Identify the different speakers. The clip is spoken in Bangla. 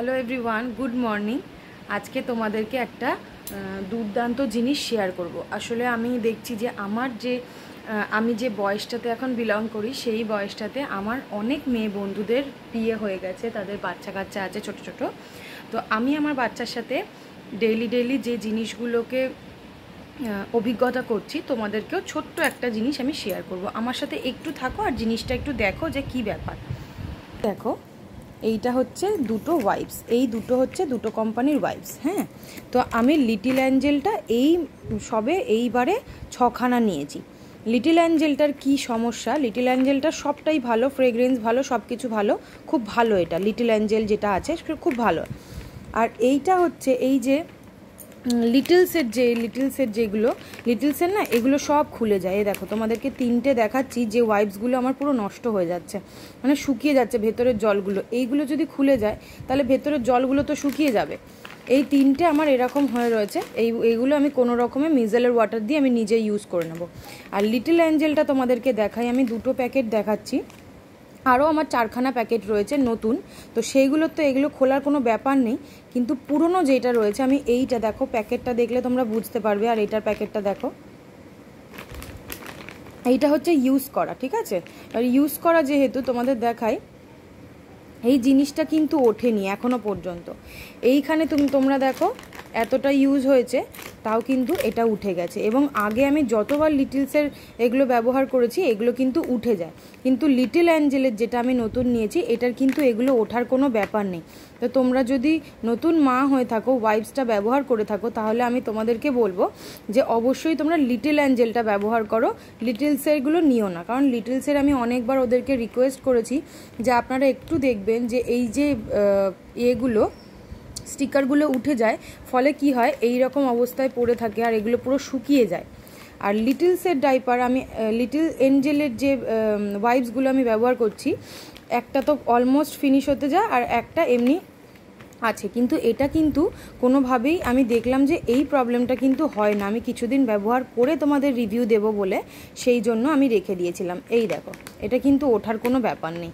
Speaker 1: Hello everyone, good morning. আজকে তোমাদেরকে একটা দুর্দান্ত জিনিস শেয়ার করব। আসলে আমি দেখছি যে আমি যে বয়সটাতে এখন বিলং করি, সেই বয়সটাতে আমার অনেক মেয়ে বন্ধুদের বিয়ে হয়ে গেছে, তাদের বাচ্চা কাচ্চা আছে ছোট ছোট। তো আমি আমার বাচ্চার সাথে ডেইলি যে জিনিসগুলোকে অভিজ্ঞতা করছি, তোমাদেরকেও ছোট্ট একটা জিনিস আমি শেয়ার করব। আমার সাথে একটু থাকো আর জিনিসটা একটু দেখো যে কি ব্যাপার। দেখো, এইটা হচ্ছে দুটো ওয়াইপস, এই দুটো হচ্ছে দুটো কোম্পানির ওয়াইপস। হ্যাঁ, তো আমি লিটল অ্যাঞ্জেলটা এইবারে 6খানা নিয়েছি। লিটল অ্যাঞ্জেলটার কি সমস্যা? লিটল অ্যাঞ্জেলটা সবটাই ভালো, ফ্রেগরেন্স ভালো, সব কিছু ভালো, খুব ভালো। এটা লিটল অ্যাঞ্জেল যেটা আছে খুব ভালো। আর এইটা হচ্ছে এই যে লিটলসের যেগুলো লিটলসের না, এগুলো সব খুলে যায়। এই দেখো, তোমাদেরকে তিনটে দেখাচ্ছি যে ওয়াইপসগুলো আমার পুরো নষ্ট হয়ে যাচ্ছে, মানে শুকিয়ে যাচ্ছে ভেতরের জলগুলো। এইগুলো যদি খুলে যায় তাহলে ভেতরের জলগুলো তো শুকিয়ে যাবে। এই তিনটে আমার এরকম হয়ে রয়েছে। এইগুলো আমি কোনো রকমে মিজেলের ওয়াটার দিয়ে আমি নিজে ইউজ করে নেব। আর লিটল অ্যাঞ্জেলটা তোমাদেরকে দেখাই, আমি দুটো প্যাকেট দেখাচ্ছি, আরও আমার 4খানা প্যাকেট রয়েছে নতুন। তো সেইগুলোর তো এগুলো খোলার কোনো ব্যাপার নেই, কিন্তু পুরনো যেটা রয়েছে, আমি এইটা দেখো, প্যাকেটটা দেখলে তোমরা বুঝতে পারবে। আর এইটার প্যাকেটটা দেখো, এইটা হচ্ছে ইউজ করা, ঠিক আছে? আর ইউজ করা যেহেতু তোমাদের দেখাই, এই জিনিসটা কিন্তু ওঠেনি এখনো পর্যন্ত। এইখানে তোমরা দেখো এতটা ইউজ হয়েছে, তাও কিন্তু এটা উঠে গেছে। এবং আগে আমি যতবার লিটলসের এগুলো ব্যবহার করেছি, এগুলো কিন্তু উঠে যায়। কিন্তু লিটল অ্যাঞ্জেলের যেটা আমি নতুন নিয়েছি, এটার কিন্তু এগুলো ওঠার কোনো ব্যাপার নেই। তো তোমরা যদি নতুন মা হয়ে থাকো, ওয়াইপসটা ব্যবহার করে থাকো, তাহলে আমি তোমাদেরকে বলবো যে অবশ্যই তোমরা লিটল অ্যাঞ্জেলটা ব্যবহার করো, লিটলসেরগুলো নিও না। কারণ লিটলসের আমি অনেকবার ওদেরকে রিকোয়েস্ট করেছি যে আপনারা একটু দেখবেন যে এই যে এগুলো স্টিকারগুলো উঠে যায়, ফলে কি হয়, এই রকম অবস্থায় পড়ে থাকে আর এগুলো পুরো শুকিয়ে যায়। আর লিটলসের ডাইপার, আমি লিটল এঞ্জেলের যে ওয়াইপসগুলো আমি ব্যবহার করছি, একটা তো অলমোস্ট ফিনিশ হতে যায় আর একটা এমনি আছে। কিন্তু এটা কিন্তু কোনোভাবেই আমি দেখলাম যে এই প্রবলেমটা কিন্তু হয় না। আমি কিছুদিন ব্যবহার করে তোমাদের রিভিউ দেব বলে সেই জন্য আমি রেখে দিয়েছিলাম। এই দেখো, এটা কিন্তু ওঠার কোনো ব্যাপার নেই।